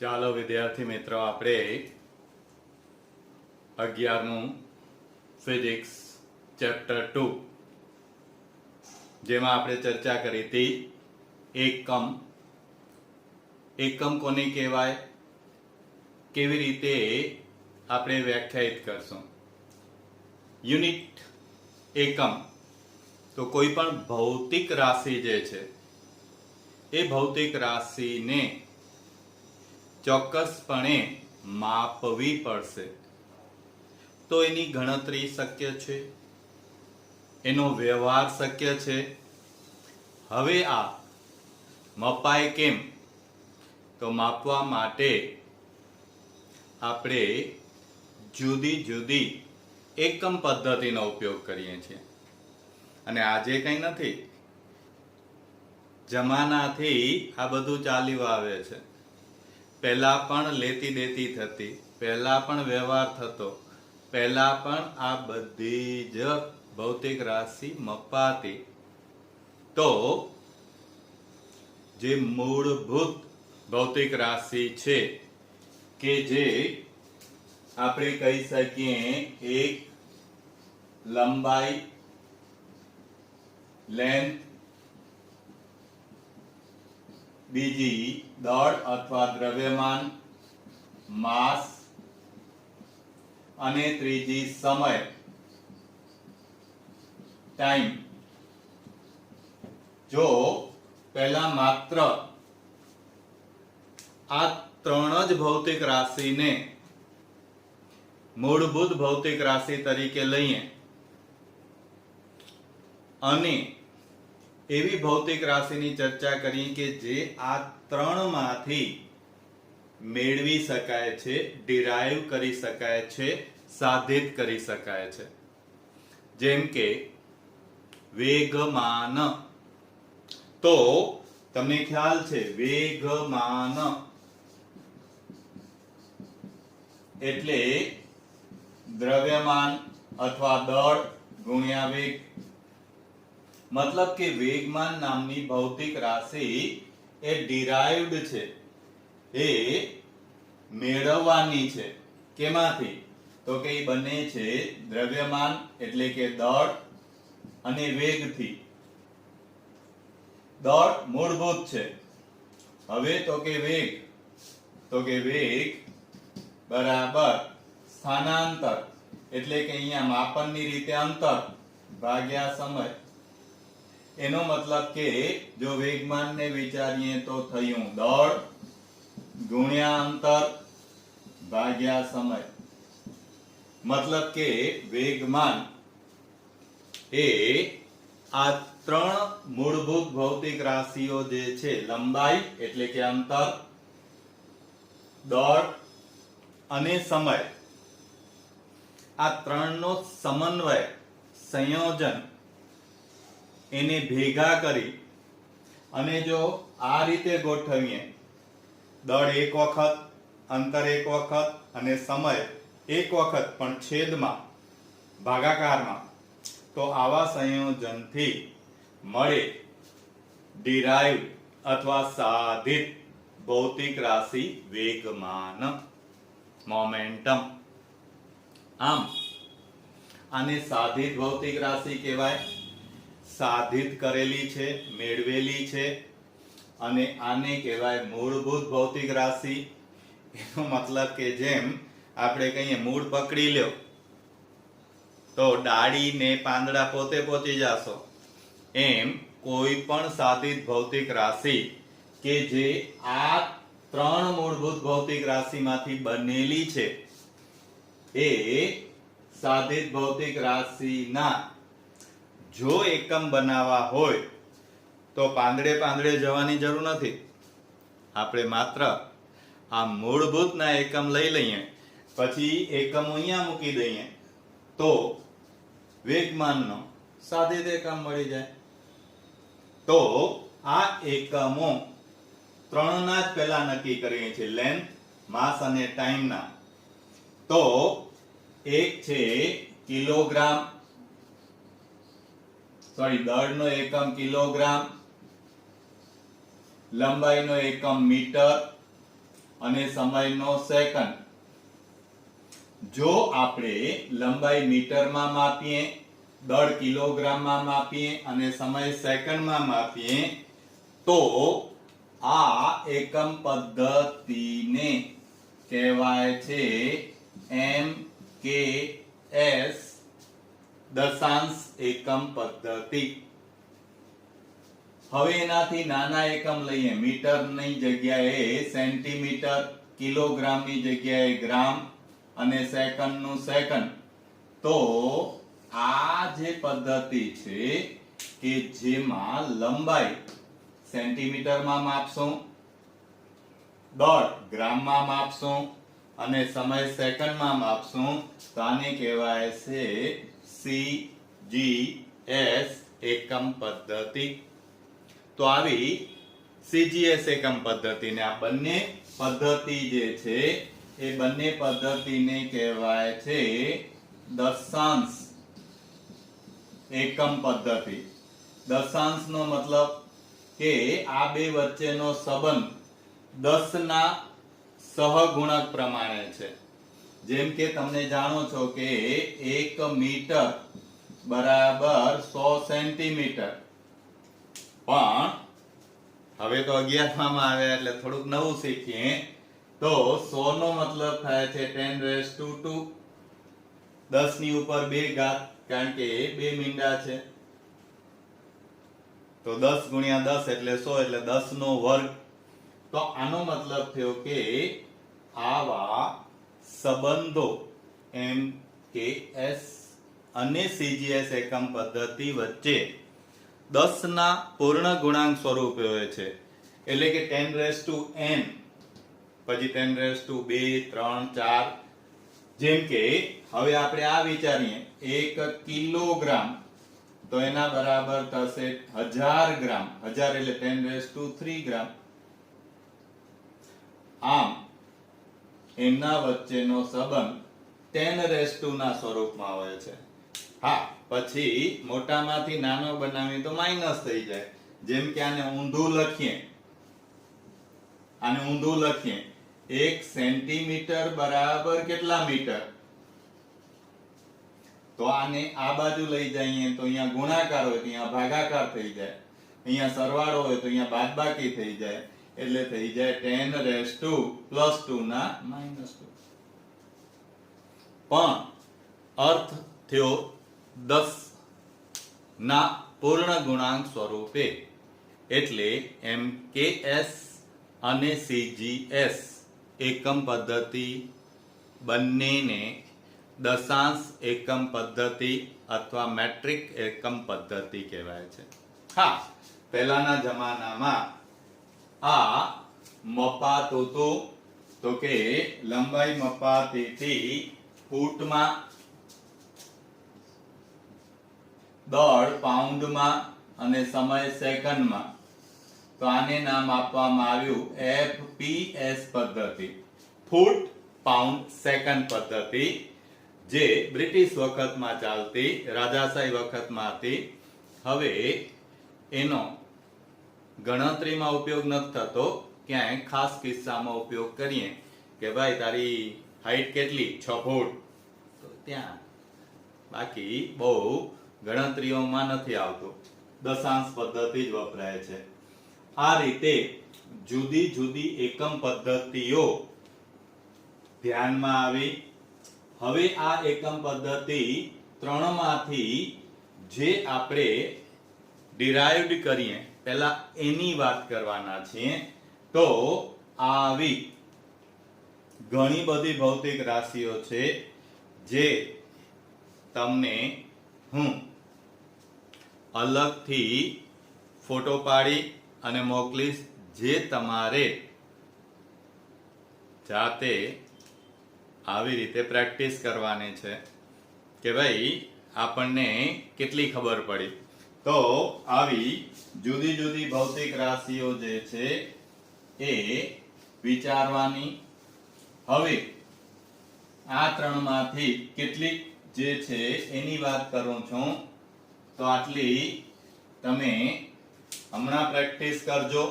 ચાલો વિદ્યાર્થી મિત્રો, આપણે 11મું ફિઝિક્સ ચેપ્ટર 2 જેમાં આપણે ચર્ચા કરી હતી એકમ. એકમ કોને કહેવાય, કેવી રીતે આપણે વ્યાખ્યાયિત કરશું. યુનિટ એકમ તો કોઈ પણ ભૌતિક રાશિ જે છે એ ભૌતિક રાશિને ચોક્કસપણે માપવી પડશે તો એની ગણતરી શક્ય છે, એનો વ્યવહાર શક્ય છે. હવે આ મપાય કેમ, તો માપવા માટે આપણે જુદી જુદી એકમ પદ્ધતિનો ઉપયોગ કરીએ છીએ. અને આજે કંઈ નથી, જમાનાથી આ બધું ચાલ્યું આવે છે. પહેલા પણ લેતી દેતી થતી, પહેલા પણ વ્યવહાર થતો, પહેલા પણ આ બધી જ ભૌતિક રાશિ મપાતી. તો જે મૂળભૂત ભૌતિક રાશિ છે કે જે આપણે કહી શકીએ એક લંબાઈ, લેન્થ, બીજી દળ અથવા દ્રવ્યમાન, માસ, અને ત્રીજી સમય, ટાઈમ. જો પહેલા માત્ર આ ત્રણ જ ભૌતિક રાશિને મૂળભૂત ભૌતિક રાશિ તરીકે લઈએ અને એવી ભૌતિક રાશિની ચર્ચા કરી કે જે આ ત્રણમાંથી મેળવી શકાય છે, ડિરાઈવ કરી શકાય છે, સાધિત કરી શકાય છે. જેમ કે વેગમાન. તો તમને ખ્યાલ છે વેગમાન એટલે દ્રવ્યમાન અથવા દળ ગુણ્યા વેગ. મતલબ કે વેગમાન નામની ભૌતિક રાશિ એ ડિરાઇવ્ડ છે, એ મેળવવાની છે. કેમાંથી? તો કે એ બને છે દ્રવ્યમાન એટલે કે દળ અને વેગથી. દળ મૂળભૂત છે. હવે તો કે વેગ બરાબર સ્થાનાંતર એટલે કે અહીંયા માપનની રીતે અંતર ભાગ્યા સમય. એનો મતલબ કે જો વેગમાનને વિચારીએ તો થયું દળ ગુણ્યા અંતર ભાગ્યા સમય. મતલબ કે વેગમાન એ આ ત્રણ મૂળભૂત ભૌતિક રાશિઓ જે છે, લંબાઈ એટલે કે અંતર, દળ અને સમય, આ ત્રણનો સમન્વય, સંયોજન, એને ભેગા કરી અને જો આ રીતે ગોઠવીએ, દળ એક વખત, અંતર એક વખત અને સમય એક વખત પણ છેદમાં ભાગાકારમાં, તો આવા સંયોજનથી મળે ડિરાઇવ્ડ અથવા સાધિત ભૌતિક રાશિ વેગમાન, મોમેન્ટમ. આમ આને સાધિત ભૌતિક રાશિ કહેવાય. સાધિત કરેલી છે, મેળવેલી છે. અને આને કહેવાય મૂળભૂત ભૌતિક રાશિ. એનો મતલબ કે જેમ આપણે કહીએ મૂળ પકડી લ્યો તો ડાળી ને પાંદડા પોતે પહોંચી જાશો, એમ કોઈ પણ સાધિત ભૌતિક રાશિ કે જે આ ત્રણ મૂળભૂત ભૌતિક રાશિમાંથી બનેલી છે, એ સાધિત ભૌતિક રાશિના જો એકમ બનાવવા હોય તો પાંદડે પાંદડે જવાની જરૂર નથી. આપણે માત્ર આ મૂળભૂતના એકમ લઈ લઈએ, પછી એકમ અહીંયા મૂકી દઈએ તો વેગમાનનો સાધિત એકમ મળી જાય. તો આ એકમો ત્રણના જ પહેલા નક્કી કરીએ છીએ, લેન્થ, માસ અને ટાઈમના. તો એક છે કિલોગ્રામ, દળનો એકમ કિલોગ્રામ, લંબાઈનો એકમ મીટર અને સમયનો સેકન્ડ. જો આપણે લંબાઈ મીટરમાં માપીએ, દળ કિલોગ્રામમાં માપીએ અને સમય સેકન્ડમાં માપીએ તો આ એકમ પદ્ધતિને કહેવાય છે MKS દશાંશ એકમ પદ્ધતિ. હવે એનાથી નાના એકમ લઈએ. મીટરની જગ્યાએ સેન્ટીમીટર, કિલોગ્રામની જગ્યાએ ગ્રામ અને સેકન્ડનું સેકન્ડ. તો આ જે પદ્ધતિ છે કે જેમાં લંબાઈ સેન્ટીમીટરમાં માપશું, દળ ગ્રામમાં માપશું અને સમય સેકન્ડમાં માપશું, તો આને કહેવાય છે CGS એકમ પદ્ધતિ. તો આવી CGS એકમ પદ્ધતિને આ બંને પદ્ધતિ જે છે એ બંને પદ્ધતિને કહેવાય છે દશાંશ એકમ પદ્ધતિ. દશાંશનો મતલબ કે આ બે વચ્ચેનો સંબંધ 10 ના સહગુણક પ્રમાણે છે. જેમ કે તમને જાણો છો કે 1 મીટર બરાબર 100 સેન્ટીમીટર. પણ હવે તો 11માં આવ્યા એટલે થોડુંક નવું શીખીએ. તો 100 નો મતલબ થાય છે 10⁻², 10 ની ઉપર 2 ઘાત, કારણ કે 2 મીંડા છે. તો 10 ગુણ્યા 10 એટલે 100 એટલે 10 નો વર્ગ. તો આનો મતલબ થયો કે આવા સંબંધો MKS અને CGS એકમ પદ્ધતિ વચ્ચે 10 ના પૂર્ણ ગુણાંક સ્વરૂપે હોય છે. એટલે કે 10⁻n, પછી 10⁻2, 3, 4. જેમ કે હવે આપણે આ વિચારીએ 1 કિલોગ્રામ તો એના બરાબર થશે 1000 ગ્રામ. 1000 એટલે 10⁻³ ગ્રામ. આમ એમના વચ્ચેનો સંબંધ 10⁻² ના સ્વરૂપમાં હોય છે. હા, પછી મોટામાંથી નાનો બનાવીએ તો માઈનસ થઈ જાય. જેમ કે આને ઊંધું લખીએ, 1 સેન્ટીમીટર બરાબર કેટલા મીટર? તો આને આ બાજુ લઈ જઈએ તો અહીંયા ગુણાકાર હોય તો અહીંયા ભાગાકાર થઈ જાય, અહીંયા સરવાળો હોય તો અહીંયા બાદબાકી થઈ જાય, એટલે થઈ જાય 10⁻² ના -2. પણ અર્થ થયો 10 ના પૂર્ણ ગુણાંક સ્વરૂપે. એટલે MKS અને CGS એકમ પદ્ધતિ બંનેને દશાંશ એકમ પદ્ધતિ અથવા મેટ્રિક એકમ પદ્ધતિ કહેવાય છે. હા, પહેલાના જમાનામાં આ મપાતું હતું. તો કે લંબાઈ મપાતી હતી ફૂટમાં, દળ પાઉન્ડમાં અને સમય સેકન્ડમાં. તો આને નામ આપવામાં આવ્યું FPS પદ્ધતિ, ફૂટ પાઉન્ડ સેકન્ડ પદ્ધતિ, જે બ્રિટિશ વખતમાં ચાલતી, રાજાશાહી વખતમાં હતી. હવે એનો ગણતરીમાં ઉપયોગ નથી થતો. ક્યાંય ખાસ કિસ્સામાં ઉપયોગ કરીએ કે ભાઈ તારી હાઈટ કેટલી? 6 ફૂટ, તો ત્યાં. બાકી બહુ ગણતરીઓમાં નથી આવતું. દશાંશ પદ્ધતિ જ વપરાય છે. આ રીતે જુદી જુદી એકમ પદ્ધતિઓ ધ્યાનમાં આવી. હવે આ એકમ પદ્ધતિ 3 માંથી જે આપણે ડિરાઇવ્ડ કરીએ, પહેલા એની વાત કરવાના છીએ. તો આવી ઘણી બધી ભૌતિક રાશિઓ છે જે તમને હું અલગથી ફોટો પાડી અને મોકલીશ, જે તમારે જાતે આવી રીતે પ્રેક્ટિસ કરવાની છે કે ભાઈ આપણને કેટલી ખબર પડી. તો આવી જુદી જુદી ભૌતિક રાશિઓ જે છે એ વિચારવાની. હવે આ 3 માંથી કેટલીક જે છે એની વાત કરું છું. તો આટલી તમે હમણાં પ્રેક્ટિસ કરજો.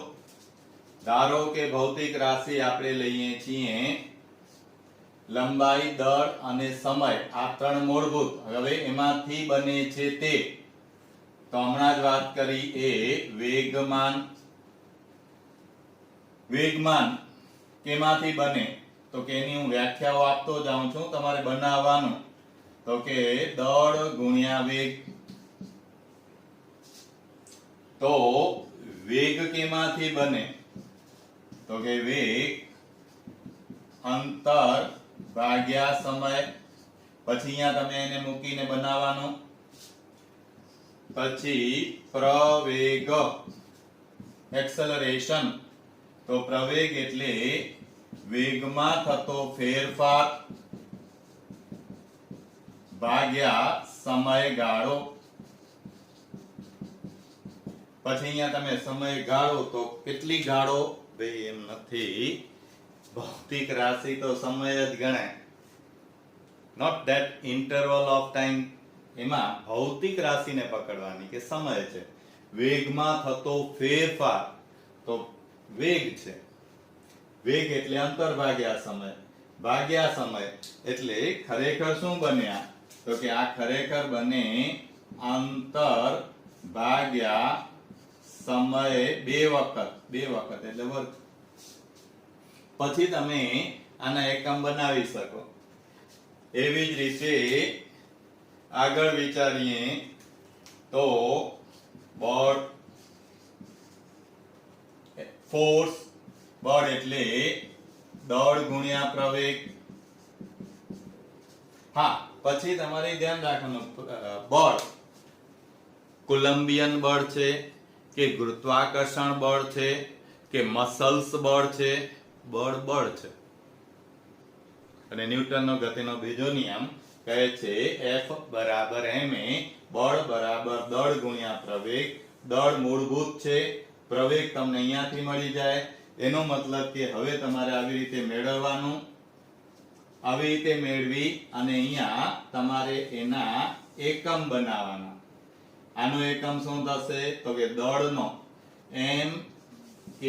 ધારો કે ભૌતિક રાશિ આપણે લઈએ છીએ લંબાઈ, દળ અને સમય, આ ત્રણ મૂળભૂત. હવે એમાંથી બને છે તે, તો હમણાં જ વાત કરી એ વેગમાન. વેગમાન કેમાંથી બને? તો કે એની હું વ્યાખ્યાઓ આપતો જાઉં છું, તમારે બનાવવાનું. તો કે દળ ગુણ્યા વેગ. તો વેગ કેમાંથી બને? તો કે વેગ અંતર ભાગ્યા સમય. પછી અહીંયા તમે એને મૂકીને બનાવવાનું. પછી પ્રવેગ, એક્સેલરેશન. તો પ્રવેગ એટલે વેગમાં થતો ફેરફાર ભાગ્યા સમયગાળો. પછી અહીંયા તમે સમયગાળો, તો કેટલી ગાળો? ભાઈ એમ નથી, ભૌતિક રાશિ તો સમય જ ગણાય, not that interval of time. એમાં ભૌતિક રાશિને પકડવાની કે સમય છે. વેગમાં થતો ફેરફાર, તો વેગ છે. વેગ એટલે અંતર ભાગ્યા સમય. ભાગ્યા સમય એટલે ખરેખર શું બન્યા? તો કે આ ખરેખર બને અંતર ભાગ્યા સમય બે વખત એટલે વર્ગ. પછી તમે આના એકમ બનાવી શકો. એવી જ રીતે આગળ વિચારીએ તો બળ, ફોર્સ. બળ એટલે દળ ગુણ્યા પ્રવેગ. હા, પછી તમારે ધ્યાન રાખવાનું, બળ કોલંબિયન બળ છે કે ગુરુત્વાકર્ષણ બળ છે કે મસલ્સ બળ છે? બળ છે. અને ન્યૂટનનો ગતિનો બીજો નિયમ કહે છે F બરાબર ma. બળ બરાબર દળ ગુણ્યા પ્રવેગ. દળ મૂળભૂત છે, પ્રવેગ તમને અહીંયાથી મળી જાય. એનો મતલબ કે હવે તમારે આવી રીતે મેળવવાનું. આવી રીતે મેળવી અને અહીંયા તમારે એના એકમ બનાવવાના. આનો એકમ શું થશે? તો કે દળનો m k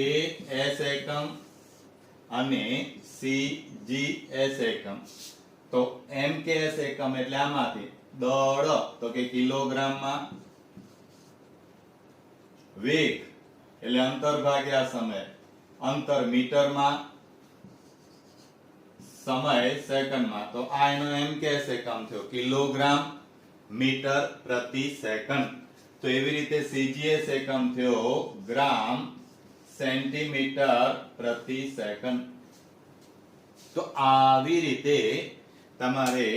s એકમ અને c g s એકમ. તો m k s એકમ એટલે આમાંથી દળ, તો કે કિલોગ્રામમાં. વેગ એટલે અંતર ભાગ્યા સમય, અંતર મીટરમાં, સમય સેકન્ડમાં. તો આ એનો m k s એકમ થયો, કિલોગ્રામ મીટર પ્રતિ સેકન્ડ. તો એવી રીતે cgs એકમ થયો ગ્રામ સેન્ટીમીટર પ્રતિ સેકન્ડ. તો આવી રીતે તમારે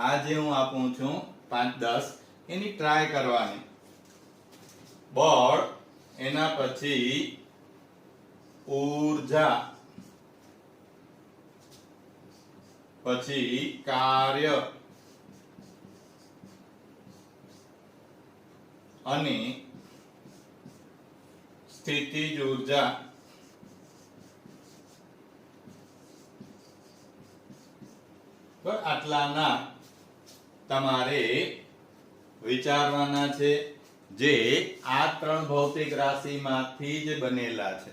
આ જે હું આપું છું 5-10 એની ટ્રાય કરવાની. બળ, એના પછી ઊર્જા, પછી કાર્ય અને સ્થિતિજ ઊર્જા. આટલાના તમારે વિચારવાના છે, જે આ ત્રણ ભૌતિક રાશિમાંથી જ બનેલા છે.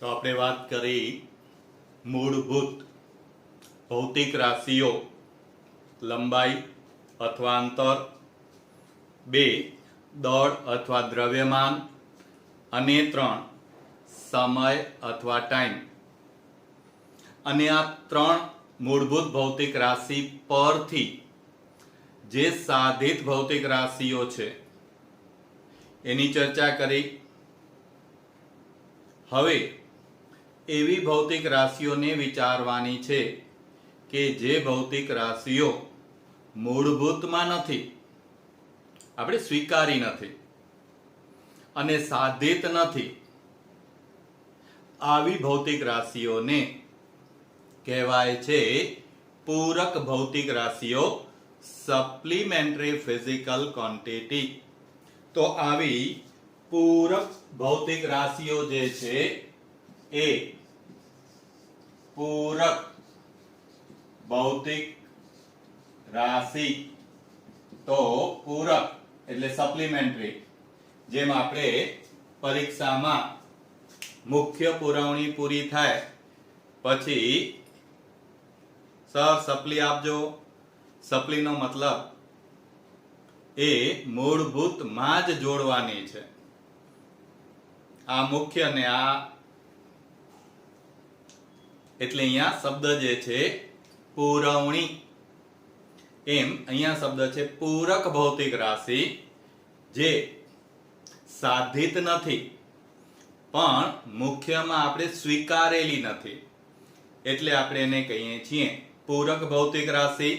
તો આપણે વાત કરી મૂળભૂત ભૌતિક રાશિઓ. લંબાઈ અથવા અંતર, 2 દળ અથવા દ્રવ્યમાન, અને 3 સમય અથવા ટાઈમ. અને આ ત્રણ મૂળભૂત ભૌતિક રાશિ પરથી જે સાધિત ભૌતિક રાશિઓ છે એની ચર્ચા કરી. હવે એવી ભૌતિક રાશિઓને વિચારવાની છે કે જે ભૌતિક રાશિઓ મૂળભૂતમાં નથી, આપણે સ્વીકારી નથી અને સાધિત નથી. આવી ભૌતિક રાશિઓને કહેવાય છે પૂરક ભૌતિક રાશિઓ, સપ્લિમેન્ટરી ફિઝિકલ ક્વોન્ટિટી. તો આવી પૂરક ભૌતિક રાશિઓ જે છે એ પૂરક ભૌતિક રાશિ. તો પૂરક એટલે સપ્લિમેન્ટરી. જેમ આપણે પરીક્ષામાં મુખ્ય પુરવણી પૂરી થાય પછી સર સપ્લી આપજો. સપ્લીનો મતલબ એ મૂળભૂત માં જ જોડવાની છે. આ મુખ્ય ને આ એટલે અહીંયા શબ્દ જે છે પુરવણી, એમ અહીંયા શબ્દ છે પૂરક ભૌતિક રાશિ જે સાધિત નથી પણ મુખ્યમાં આપણે સ્વીકારેલી નથી, એટલે આપણે એને કહીએ છીએ પૂરક ભૌતિક રાશિ.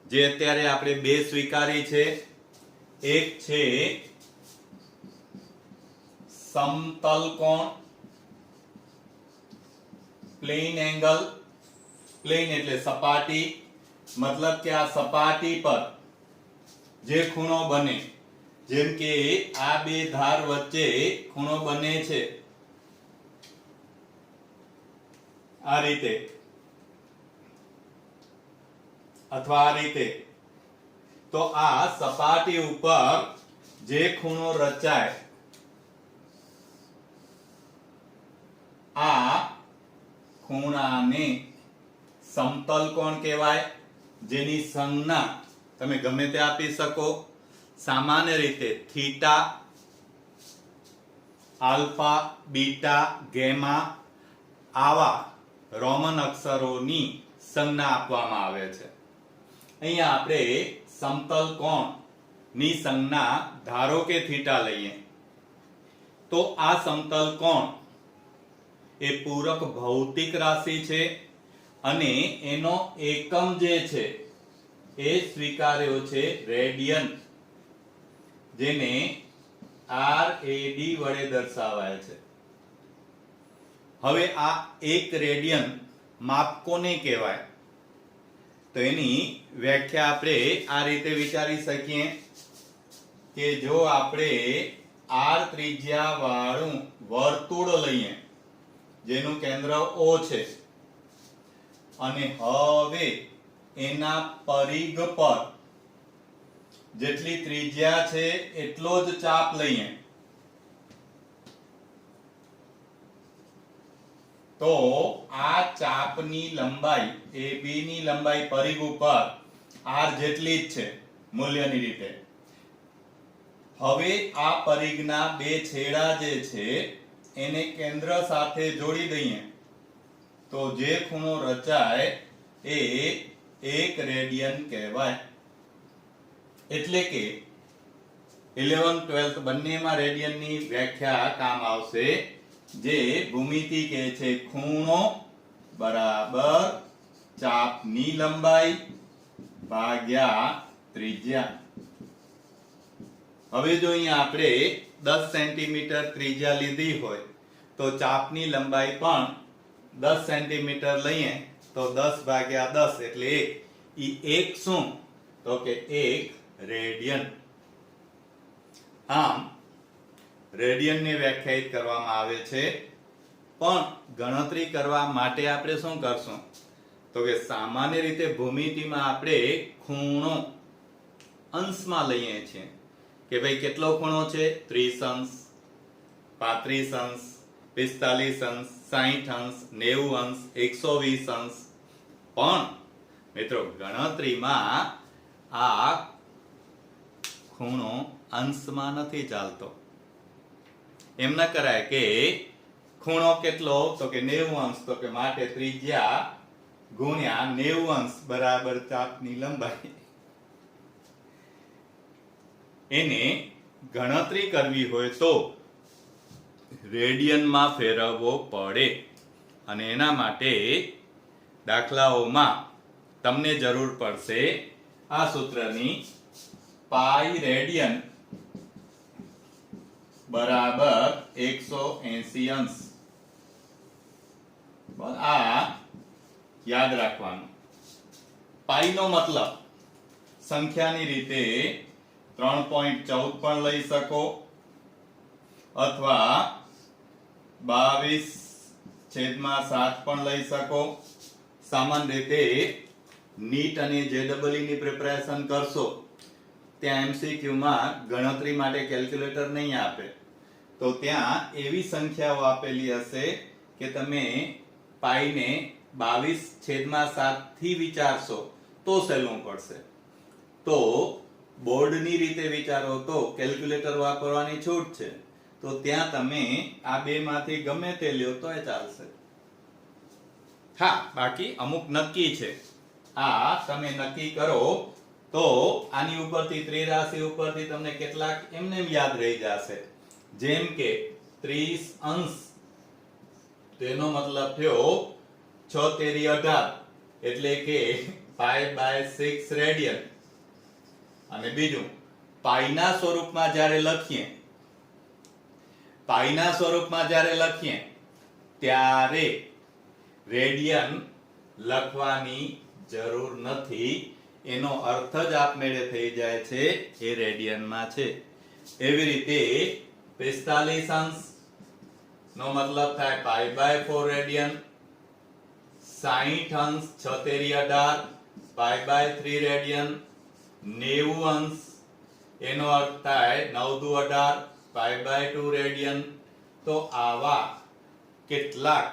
જે અત્યારે આપણે બે સ્વીકારી છે, એક છે સમતલ કોણ, પ્લેન એંગલ. પ્લેન એટલે સપાટી, મતલબ કે આ સપાટી પર જે ખૂણો બને, જેમ કે આ બે ધાર વચ્ચે ખૂણો બને છે આ રીતે અથવા આ રીતે, તો આ સપાટી ઉપર જે ખૂણો રચાય આ ખૂણાને સમતલ કોણ કહેવાય, જેની સંજ્ઞા તમે ગમે તે આપી શકો. સામાન્ય રીતે થીટા, આલ્ફા, બીટા, ગેમા આવા રોમન અક્ષરોની સંજ્ઞા આપવામાં આવે છે. અહીંયા આપણે સમતલ કોણ ની સંજ્ઞા ધારો કે થીટા લઈએ તો આ સમતલ કોણ એ પૂરક ભૌતિક રાશિ છે અને એનો એકમ જે છે એ સ્વીકાર્યો છે રેડિયન, જેને RAD વડે દર્શાવાય છે. હવે આ એક રેડિયન માપ કોને કહેવાય? તો એની વ્યાખ્યા આપણે આ રીતે વિચારી શકીએ કે જો આપણે R ત્રિજ્યા વાળું વર્તુળ લઈએ જેનું કેન્દ્ર O છે અને હવે એના પરિઘ પર જેટલી ત્રિજ્યા છે એટલો જ ચાપ લઈએ તો આ ચાપની લંબાઈ AB ની લંબાઈ પરિઘ ઉપર R જેટલી જ છે મૂલ્યની રીતે. હવે આ પરિઘના બે છેડા જે છે એને કેન્દ્ર સાથે જોડી દઈએ તો જે ખૂણો રચાય એ 1 રેડિયન કહેવાય. એટલે કે 11 12 બંનેમાં રેડિયનની વ્યાખ્યા કામ આવશે. જે ભૂમિતિ કહે છે ખૂણો બરાબર ચાપની લંબાઈ ભાગ્યા ત્રિજ્યા. હવે જો અહીંયા આપણે 10 સેન્ટીમીટર ત્રિજ્યા લીધી હોય તો ચાપની લંબાઈ પણ 10 સેન્ટીમીટર લઈએ તો 10 ભાગ્યા 10 એટલે 1. ઈ 1 શું? તો કે 1 રેડિયન. આમ રેડિયનને વ્યાખ્યાયિત કરવામાં આવે છે, પણ ગણતરી કરવા માટે આપણે શું કરશું? તો કે સામાન્ય રીતે ભૂમિતિમાં આપણે ખૂણો અંશમાં લઈએ છીએ કે ભાઈ કેટલો ખૂણો છે? 30 અંશ, 35 અંશ, 45 અંશ, 60 અંશ, 90 અંશ, 120 અંશ. પણ મિત્રો ગણતરીમાં આ ખૂણો અંશમાં નથી ચાલતો. એમ ન કરાય કે ખૂણો કેટલો? તો કે 90 અંશ, તો કે માટે ત્રિજ્યા ગુણ્યા 90 અંશ બરાબર ચાપની લંબાઈ. એને ગણતરી કરવી હોય તો રેડિયનમાં ફેરવવો પડે અને એના માટે દાખલાઓમાં તમને જરૂર પડશે આ સૂત્રની. પાઈ રેડિયન બરાબર 180 અંશ. આ યાદ રાખવાનું. પાઈ નો મતલબ સંખ્યાની રીતે 3.14 પણ લઈ શકો અથવા 22/7 પણ લઈ શકો. સામાન્ય રીતે નીટ અને JEE ની પ્રિપેરેશન કરશો ત્યાં MCQ માં ગણતરી માટે કેલ્ક્યુલેટર નહીં આપે, તો ત્યાં એવી સંખ્યાઓ આપેલી હશે કે તમે પાઈને 22/7 થી વિચારશો તો સહેલું પડશે. તો બોર્ડની રીતે વિચારો તો કેલ્ક્યુલેટર વાપરવાની છૂટ છે. તો ત્યાં તમે આ બે માંથી ગમે તે લ્યો તોય ચાલશે. હા, બાકી અમુક નક્કી છે. આ તમે નક્કી કરો તો આની ઉપરથી ત્રિરાશિ ઉપરથી તમને કેટલાક એમને યાદ રહી જશે. જેમ કે 30 અંશ, તેનો મતલબ થયો 6 એટલે કે π/6 રેડિયન. અને બીજું પાઈના સ્વરૂપમાં જ્યારે લખીએ ત્યારે રેડિયન લખવાની જરૂર નથી. એનો અર્થ જ આપમેળે થઈ જાય છે એ રેડિયનમાં છે. એવી રીતે 45 અંશ નો મતલબ થાય π/4 રેડિયન. 60 અંશ 6 π/3 રેડિયન. 90 અંશ એનો અર્થ થાય 9 π/2 રેડિયન. તો આવા કેટલાક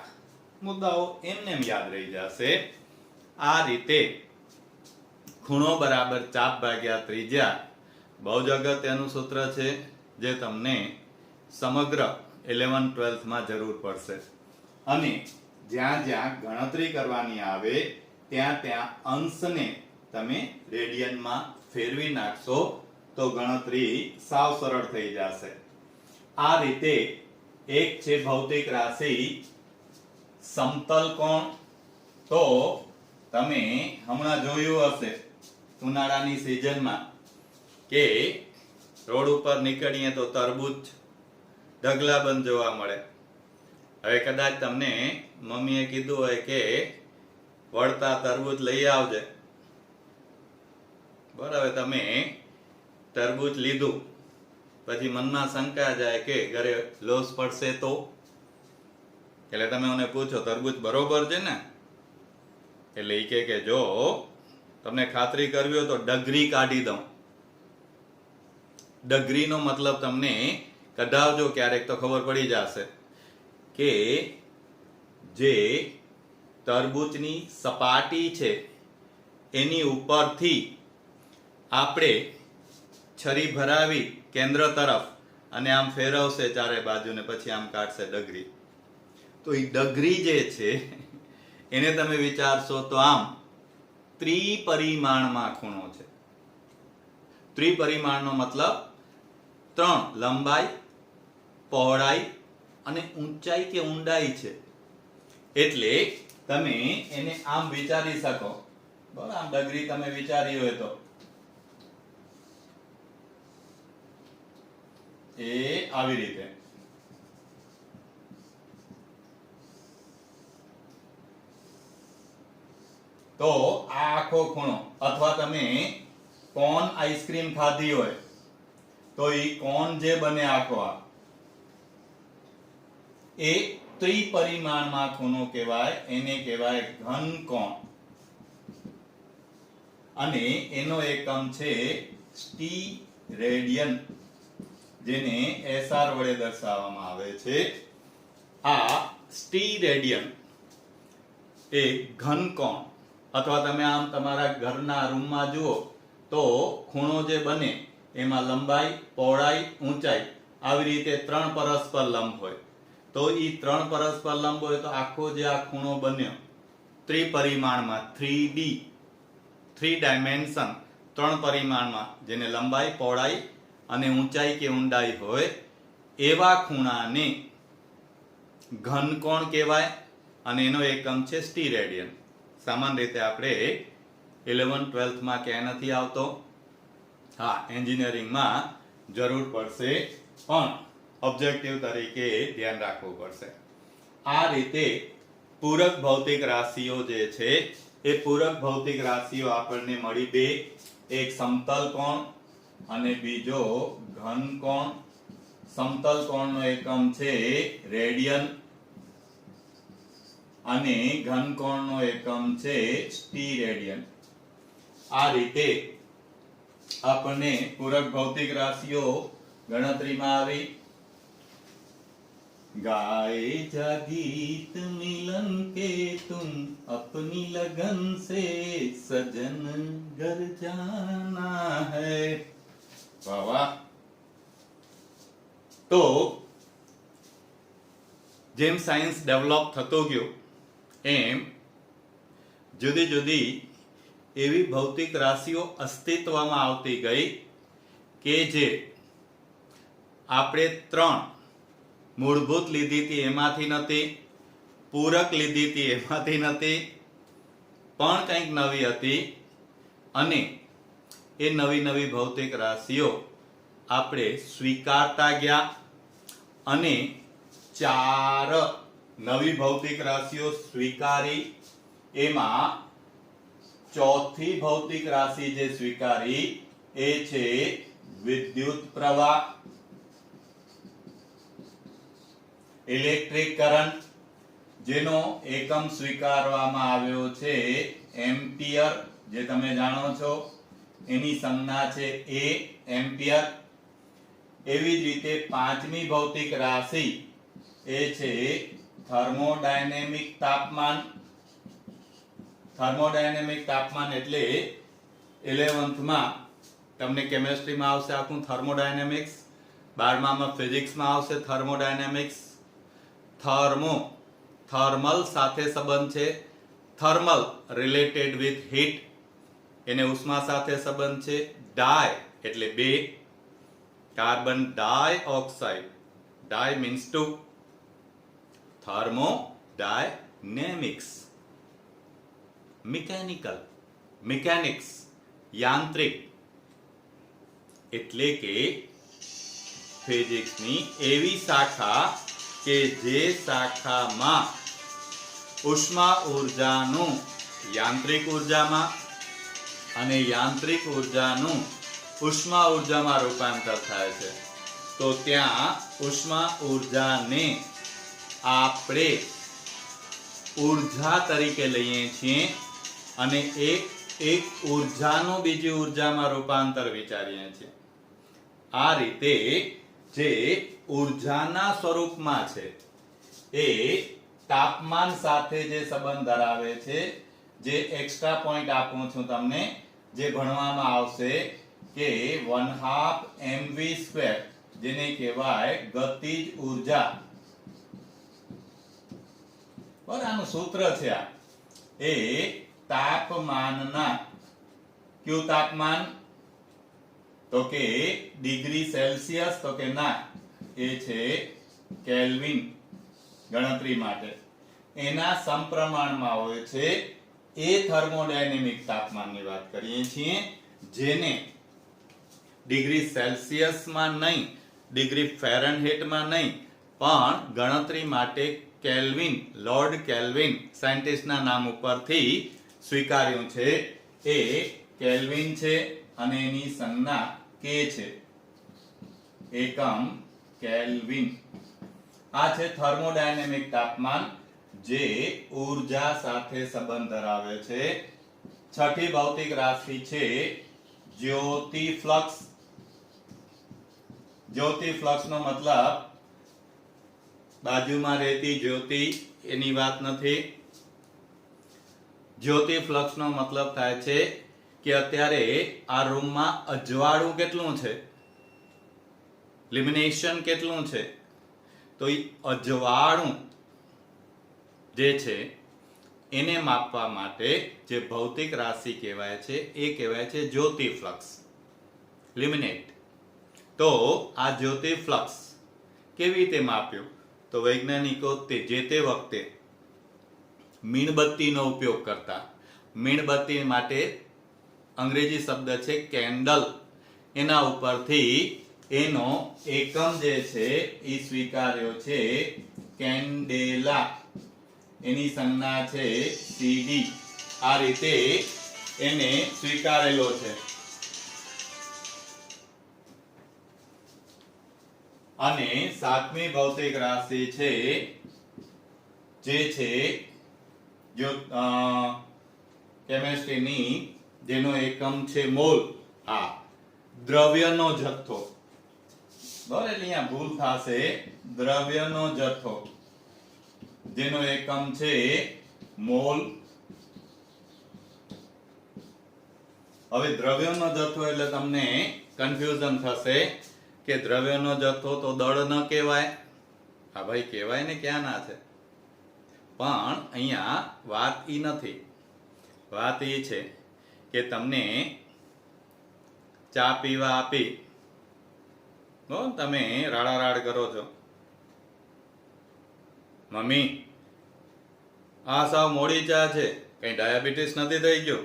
મુદ્દાઓ એમને યાદ રહી જશે. આ રીતે ખૂણો બરાબર ચાપ ભાગ્યા ત્રિજ્યા બહુ જ અગત્યનું સૂત્ર છે, જે તમને સમગ્ર 11th-12th માં જરૂર પડશે. અને જ્યાં જ્યાં ગણતરી કરવાની આવે ત્યાં અંશને તમે રેડિયનમાં ફેરવી નાખશો તો ગણતરી સાવ સરળ થઈ જશે. આ રીતે એક છે ભૌતિક રાશિ સમતલ કોણ. તો તમે હમણાં જોયું હશે ઉનાળાની સિઝનમાં કે રોડ ઉપર નીકળીએ તો તરબૂચ ઢગલાબંધ જોવા મળે. હવે કદાચ તમને મમ્મીએ કીધું હોય કે વળતા તરબૂચ લઈ આવજે. બરાબર, તમે તરબૂચ લીધું પછી મનમાં શંકા જાય કે ઘરે લોસ પડશે તો, એટલે તમે મને પૂછો તરબૂચ બરોબર છે ને? એટલે ઈ કે જો તમને ખાતરી કરવી હોય તો ડગરી કાઢી દઉં. ડગરીનો મતલબ તમને કઢાવજો ક્યારેક તો ખબર પડી જશે કે જે તરબૂચની સપાટી છે એની ઉપરથી આપણે છરી ભરાવી કેન્દ્ર તરફ અને આમ ફેરવશે ચારે બાજુને પછી આમ કાઢશે ડગરી. તો એ ડગરી જે છે એને તમે વિચારશો તો આમ ત્રિપરિમાણમાં ખૂણો છે. ત્રિપરિમાણનો મતલબ 3 લંબાઈ, પહોળાઈ અને ઊંચાઈ કે ઊંડાઈ છે. એટલે તમે એને આમ વિચારી શકો. બરાબર, આમ ડગરી તમે વિચારી હોય તો એ આવી રીતે. તો આ આખો ખૂણો, અથવા તમે કોન આઈસ્ક્રીમ ખાધી હોય તો ઈ કોન જે બને આખો એ ત્રિપરિમાણમાં ખૂણો કહેવાય. એને કહેવાય ઘન કોણ. અને એનો એકમ છે સ્ટીરેડિયન, જેને SR વડે દર્શાવવામાં આવે છે. આ સ્ટીરેડિયન એ ઘન કોણ, અથવા તમે આમ તમારા ઘરના રૂમમાં જુઓ તો ખૂણો જે બને એમાં લંબાઈ, પહોળાઈ, ઊંચાઈ આવી રીતે 3 પરસ્પર લંબ હોય. તો ઈ 3 પરસ્પર લંબ હોય તો આખો જે આ ખૂણો બન્યો ત્રિપરિમાણમાં 3D 3 ડાયમેન્શન 3 પરિમાણમાં, જેને લંબાઈ, પહોળાઈ અને ઊંચાઈ કે ઊંડાઈ હોય એવા ખૂણાને ઘનકોણ કહેવાય. અને એનો એકમ છે સ્ટીરેડિયન. સામાન્ય રીતે આપણે 11th-12th માં ક્યાંય નથી આવતો. હા, એન્જિનિયરિંગમાં જરૂર પડશે, પણ ઓબ્જેક્ટિવ તરીકે ધ્યાન રાખવું પડશે. આ રીતે પૂરક ભૌતિક રાશિઓ જે છે એ પૂરક ભૌતિક રાશિઓ આપણને મળી બે. એક સમતલ કોણ અને બીજો ઘન કોણ. સમતલ કોણનો એકમ છે રેડિયન અને ઘન કોણનો એકમ છે સ્ટીરેડિયન. આ રીતે આપણને પૂરક ભૌતિક રાશિઓ ગણતરીમાં આવી. गाए जा गीत मिलन के तुम अपनी लगन से सजन घर जाना है। वाह वाह। तो જેમ સાયન્સ ડેવલપ થતો ગયો એમ જુદી જુદી એવી ભૌતિક રાશિઓ અસ્તિત્વમાં આવતી ગઈ કે જે આપણે ત્રણ મૂળભૂત લીધી હતી એમાંથી નથી, પૂરક લીધી હતી એમાંથી નથી, પણ કંઈક નવી હતી અને એ નવી નવી ભૌતિક રાશિઓ આપણે સ્વીકારતા ગયા અને ચાર નવી ભૌતિક રાશિઓ સ્વીકારી એમાં ચોથી ભૌતિક રાશિ જે સ્વીકારી એ છે વિદ્યુત પ્રવાહ, ઇલેક્ટ્રિક કરંટ, જેનો એકમ સ્વીકારવામાં આવ્યો છે એમ્પિયર, જે તમે જાણો છો એની સંજ્ઞા છે એ એમ્પિયર। એવી જ રીતે પાંચમી ભૌતિક રાશિ એ છે થર્મોડાયનેમિક તાપમાન। થર્મોડાયનેમિક તાપમાન એટલે 11th માં તમને કેમેસ્ટ્રીમાં આવશે આખું થર્મોડાયનેમિક્સ, 12મામાં ફિઝિક્સમાં આવશે થર્મોડાયનેમિક્સ। થર્મો થર્મલ સાથે સંબંધ છે, થર્મલ રિલેટેડ વિથ હીટ, એને ઉષ્મા સાથે સંબંધ છે। ડાય એટલે બે, carbon dioxide, di means two, thermodynamics, mechanical mechanics યાંત્રિક એટલે કે ફિઝિક્સની એવી શાખા કે જે શાખામાં ઉષ્મા ઉર્જાનું યાંત્રિક ઉર્જામાં અને યાંત્રિક ઉર્જાનું ઉષ્મા ઉર્જામાં રૂપાંતર થાય છે। તો ત્યાં ઉષ્મા ઉર્જાને આપણે ઉર્જા તરીકે લઈએ છીએ અને એક ઉર્જાનું બીજી ઉર્જામાં રૂપાંતર વિચારીએ છીએ। આ રીતે જે ઉર્જાના સ્વરૂપમાં છે એ તાપમાન સાથે જે સંબંધ ધરાવે છે, જે એક્સ્ટ્રા પોઈન્ટ આપું છું તમને, જે ભણવામાં આવશે કે 1/2 mv², જેને કહેવાય ગતિજ ઉર્જા। પણ આનું સૂત્ર છે આ, એ તાપમાનના, કયું તાપમાન? તો કે ડિગ્રી સેલ્સિયસ, તો કે ના, એ છે કેલ્વિન ગણતરી માટે એના સમપ્રમાણમાં હોય છે। એ થર્મોડાયનેમિક તાપમાનની વાત કરીએ છીએ, જેને ડિગ્રી સેલ્સિયસમાં નહીં, ડિગ્રી ફેરનહીટમાં નહીં, પણ ગણતરી માટે કેલ્વિન, લોર્ડ કેલ્વિન સાયન્ટિસ્ટના નામ ઉપરથી સ્વીકાર્યું છે। એ કેલ્વિન છે અને એની સંજ્ઞા કે છે, એકમ કેલ્વિન। આ છે થર્મોડાયનેમિક તાપમાન, જે ઉર્જા સાથે સંબંધ ધરાવે છે। છઠ્ઠી ભૌતિક રાશિ છે જ્યોતિ ફ્લક્સ। જ્યોતિ ફ્લક્સ નો મતલબ બાજુમાં રહેતી જ્યોતિ એની વાત નથી। જ્યોતિ ફ્લક્સ નો મતલબ થાય છે કે અત્યારે આ રૂમમાં અજવાળું કેટલું છે, લ્યુમિનેશન કેટલું છે, તો એ અજવાળું જે છે એને માપવા માટે જે ભૌતિક રાશિ કહેવાય છે એ કહેવાય છે જ્યોતિ ફ્લક્સ, લ્યુમિનેટ। તો આ જ્યોતિ ફ્લક્સ કેવી રીતે માપ્યું? તો વૈજ્ઞાનિકો જે તે વખતે મીણબત્તીનો ઉપયોગ કરતા। મીણબત્તી માટે અંગ્રેજી શબ્દ છે કેન્ડલ, એના ઉપરથી એનો એકમ જે છે એ સ્વીકાર્યો છે કેન્ડેલા, એની સંજ્ઞા છે સીડી। આ રીતે એને સ્વીકારેલો છે। અને સાતમી ભૌતિક રાશિ છે જે છે જો કેમેસ્ટ્રીની જેનો એકમ છે મોલ। આ દ્રવ્યનો જથ્થો, બરાબર, એટલે અહીંયા ભૂલ થશે. દ્રવ્યનો જથ્થો જેનો એકમ છે મોલ. હવે દ્રવ્યનો જથ્થો એટલે તમને કન્ફ્યુઝન થશે કે દ્રવ્યનો જથ્થો તો દળ ન કહેવાય. હા ભાઈ, કહેવાય ને, ક્યાં ના છે, પણ અહીંયા વાત ઈ નથી. વાત એ છે કે તમને ચા પીવા આપી, તમે રાડારાડ કરો છો, મમ્મી આ સાવ મોડી ચા છે, કઈ ડાયાબિટીસ નથી થઈ ગયું,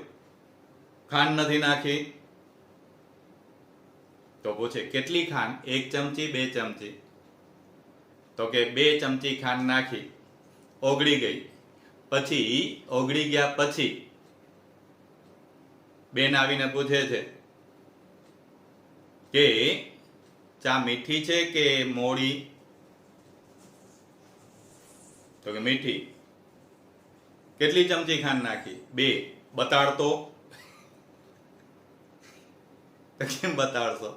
ખાંડ નથી નાખી? તો પૂછે કેટલી ખાંડ? 1 ચમચી 2 ચમચી? તો કે 2 ચમચી ખાંડ નાખી, ઓગળી ગઈ. પછી ઓગળી ગયા પછી બેન આવીને પૂછે છે કે ચા મીઠી છે કે મોડી? તો કે મીઠી. કેટલી ચમચી ખાંડ નાખી? 2. બતાડતો? કેમ બતાડશો?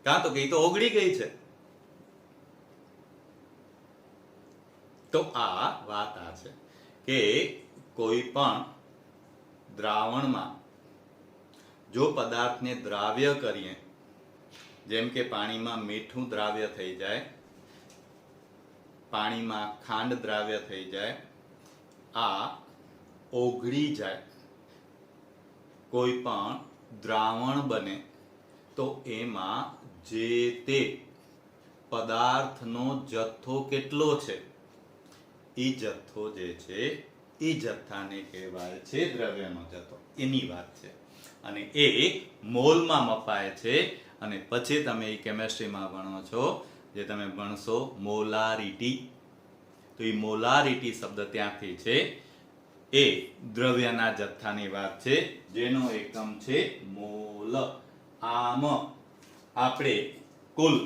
કાં તો કે તો ઓગળી ગઈ છે. તો આ વાત આ છે કે કોઈ પણ દ્રાવણમાં જો પદાર્થને દ્રાવ્ય કરીએ, જેમ કે પાણીમાં મીઠું દ્રાવ્ય થઈ જાય, પાણીમાં ખાંડ દ્રાવ્ય થઈ જાય, આ ઓગળી જાય, કોઈ પણ દ્રાવણ બને તો એમાં જે તે પદાર્થનો જથ્થો કેટલો છે, એ જથ્થો જે છે એ જથ્થાને કહેવાય છે દ્રવ્યનો જથ્થો. એની વાત છે અને એ મોલમાં મપાય છે. અને પછી તમે એ કેમેસ્ટ્રીમાં ભણો છો, જે તમે ભણશો મોલારિટી. તો એ મોલારિટી શબ્દ ત્યાંથી છે. એ દ્રવ્યના જથ્થાની વાત છે, જેનો એકમ છે મોલ. આમ આપણે કુલ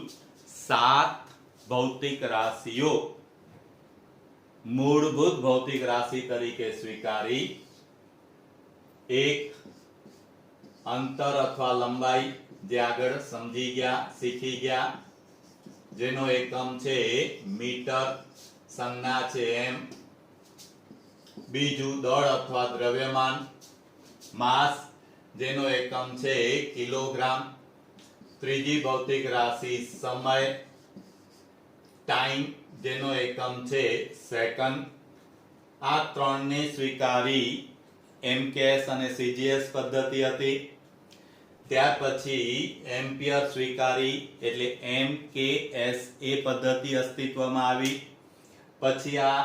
7 ભૌતિક રાશિઓ મૂળભૂત ભૌતિક રાશિ તરીકે સ્વીકારી. એક અંતર અથવા લંબાઈ, જે આગળ સમજી ગયા, શીખી ગયા, જેનો એકમ છે મીટર, સંજ્ઞા છે એમ. બીજું દળ અથવા દ્રવ્યમાન, માસ, જેનો એકમ છે કિલોગ્રામ. ત્રીજી ભૌતિક રાશિ સમય, ટાઈમ, જેનો એકમ છે સેકન્ડ. આ ત્રણને સ્વીકારી એમકેએસ અને સીજીએસ પદ્ધતિ હતી. ત્યાર પછી એમ્પિયર સ્વીકારી, એટલે એમકેએસ એ પદ્ધતિ અસ્તિત્વમાં આવી. પછી આ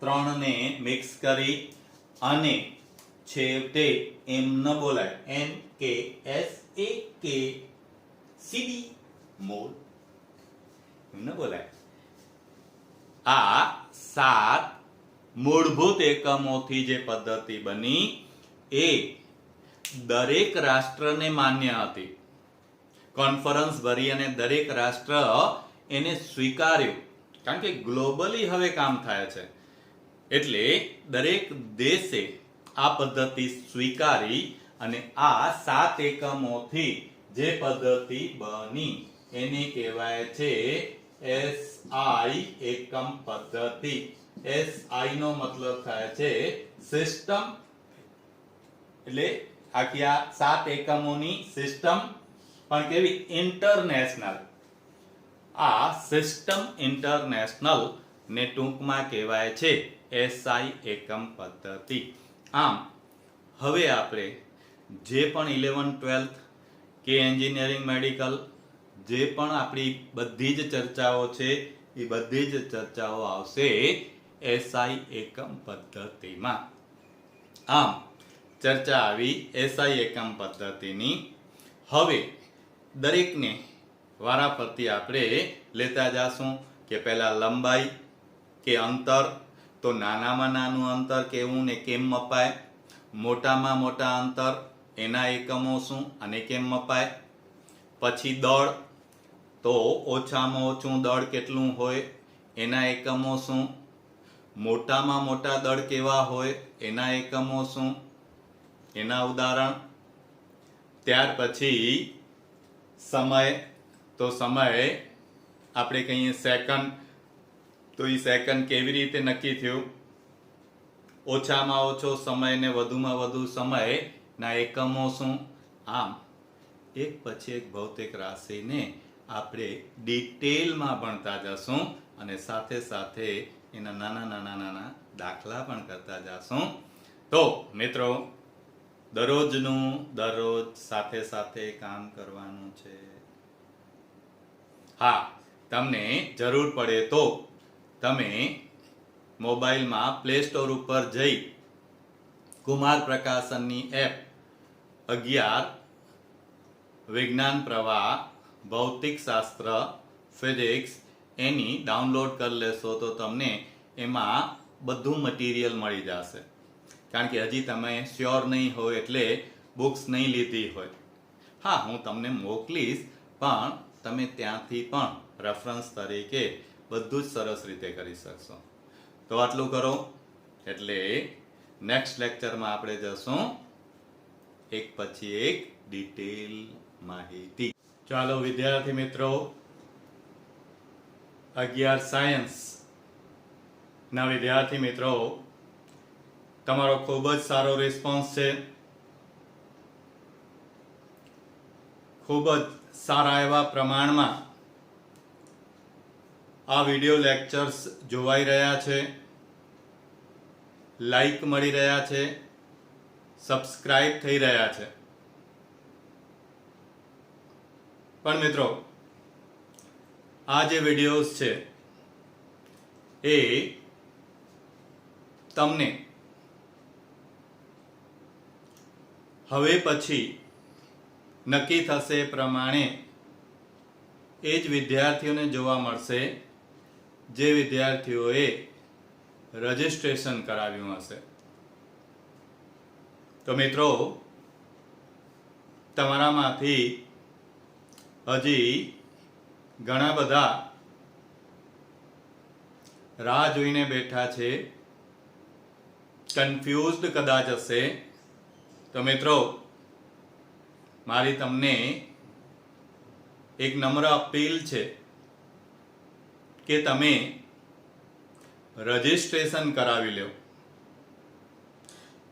ત્રણને મિક્સ કરી અને છેવટે એમ ન બોલાય, એમકેએસ એ કે સીડી મોલ, એમ ન બોલાય. આ 7 મૂળભૂત એકમોથી જે પદ્ધતિ બની એ દરેક રાષ્ટ્રને માન્ય હતી. કોન્ફરન્સ ભરી અને દરેક રાષ્ટ્ર એને સ્વીકાર્યું, કારણ કે ગ્લોબલી હવે કામ થાય છે. એટલે દરેક દેશે આ પદ્ધતિ સ્વીકારી અને આ 7 એકમોથી જે પદ્ધતિ બની એને કહેવાય છે એસઆઈ એકમ પદ્ધતિ. એસઆઈ નો મતલબ થાય છે સિસ્ટમ, એટલે આખી આ 7 એકમોની સિસ્ટમ, પણ કેવી? ઇન્ટરનેશનલ. આ સિસ્ટમ ઇન્ટરનેશનલ ને ટૂંકમાં કહેવાય છે એસઆઈ એકમ પદ્ધતિ. આમ હવે આપણે જે પણ 11 12 કે એન્જિનિયરિંગ મેડિકલ, જે પણ આપણી બધી જ ચર્ચાઓ છે એ બધી જ ચર્ચાઓ આવશે એસઆઈ એકમ પદ્ધતિમાં. આમ ચર્ચા આવી એસઆઈ એકમ પદ્ધતિની. હવે દરેકને વારાફરતી આપણે લેતા જાશું કે પહેલા લંબાઈ કે અંતર. તો નાનામાં નાનું અંતર કેવું ને કેમ મપાય? મોટામાં મોટા અંતર, એના એકમો શું અને કેમ મપાય? પછી દળ, તો ઓછામાં ઓછું દળ કેટલું હોય, એના એકમો શું? મોટામાં મોટા દળ કેવા હોય, એના એકમો શું, એના ઉદાહરણ. ત્યાર પછી સમય, તો સમય આપણે કહીએ સેકન્ડ, તો એ સેકન્ડ કેવી રીતે નક્કી થયું? ઓછામાં ઓછો સમય ને વધુમાં વધુ સમયના એકમો શું? આમ એક પછી એક ભૌતિક રાશિને આપણે ડિટેલમાં ભણતા જશું અને સાથે સાથે એના નાના દાખલા પણ કરતા જશું. તો મિત્રો, દરરોજ સાથે સાથે કામ કરવાનું છે. હા, તમને જરૂર પડે તો તમે મોબાઈલમાં પ્લે સ્ટોર ઉપર જઈ કુમાર પ્રકાશનની એપ 11 વિજ્ઞાન પ્રવાહ, ભૌતિક શાસ્ત્ર, ફિઝિક્સ એની ડાઉનલોડ કરી લેશો તો તમને એમાં બધું મટીરિયલ મળી જશે. કારણ કે હજી તમે શ્યોર નહીં હોય એટલે બુક્સ નહીં લીધી હોય. હા, હું તમને મોકલીશ, પણ તમે ત્યાંથી પણ રેફરન્સ તરીકે બધું જ સરસ રીતે કરી શકશો. તો આટલું કરો એટલે નેક્સ્ટ લેક્ચરમાં આપણે જશું એક પછી એક ડિટેલ માહિતી. ચાલો વિદ્યાર્થી મિત્રો, 11 સાયન્સ ના વિદ્યાર્થી મિત્રો, તમારો ખૂબ જ સારો રિસ્પોન્સ છે. ખૂબ જ સારા એવા પ્રમાણમાં આ વિડિયો લેક્ચર્સ જોવાઈ રહ્યા છે, લાઈક મળી રહ્યા છે, સબસ્ક્રાઇબ થઈ રહ્યા છે. પણ મિત્રો, આ જે વિડિયોઝ છે એ તમને હવે પછી નક્કી થશે પ્રમાણે એ જ વિદ્યાર્થીઓને જોવા મળશે જે વિદ્યાર્થીઓએ રજિસ્ટ્રેશન કરાવ્યું હશે. તો મિત્રો, તમારામાંથી હજી ઘણા બધા રાહ જોઈને બેઠા છે, કન્ફ્યુઝડ કદાચ હશે. તો મિત્રો, મારી તમને એક નમ્ર અપીલ છે કે તમે રજિસ્ટ્રેશન કરાવી લો.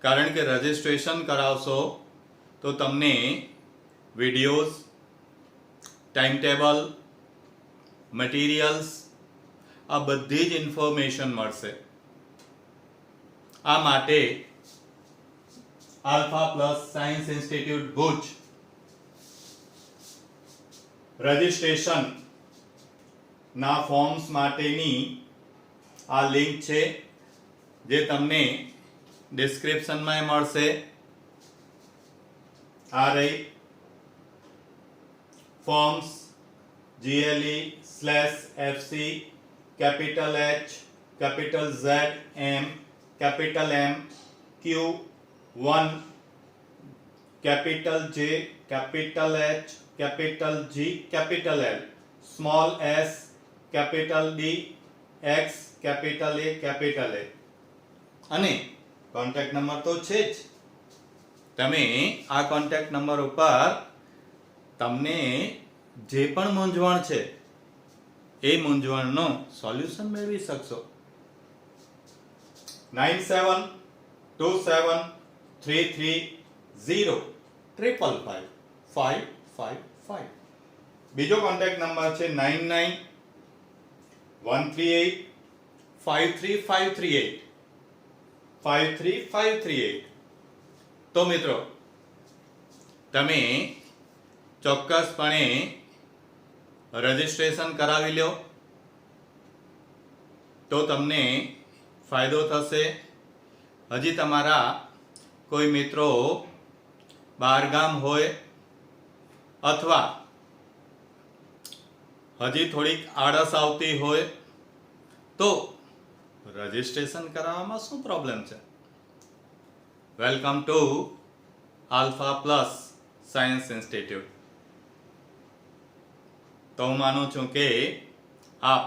કારણ કે રજિસ્ટ્રેશન કરાવશો તો તમને વિડિયોઝ, ટાઈમ ટેબલ, મટીરિયલ્સ આ બધી જ ઇન્ફોર્મેશન મળશે. આ માટે alpha plus science institute Bhuj registration ના ફોર્મ્સ માટેની આ લિંક છે જે તમને ડિસ્ક્રિપ્શનમાં મળશે. આ રહી forms GLE/FC capital H capital Z M capital M Q1 capital J capital H capital G capital L small s capital D X capital A capital A અને કોન્ટેક્ટ નંબર તો છે જ. તમે આ કોન્ટેક્ટ નંબર ઉપર તમને જે પણ મૂંઝવણ છે એ મૂંઝવણનો સોલ્યુશન મેળવી શકશો. 9727330555. બીજો કોન્ટેક્ટ નંબર છે 9913853538 53538. તો મિત્રો, તમે ચોક્કસપણે રજિસ્ટ્રેશન કરાવી લો તો તમને ફાયદો થશે. હજી તમારા કોઈ મિત્રો બહારગામ હોય અથવા હજી થોડીક આળસ આવતી હોય તો રજિસ્ટ્રેશન કરાવવામાં શું પ્રોબ્લેમ છે? Welcome to alpha plus science institute. તો હું માનું છું કે આપ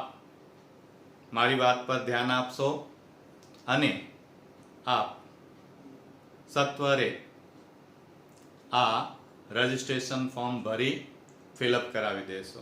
મારી વાત પર ધ્યાન આપશો અને આપ સત્વરે આ રજિસ્ટ્રેશન ફોર્મ ભરી ફિલઅપ કરાવી દેશો.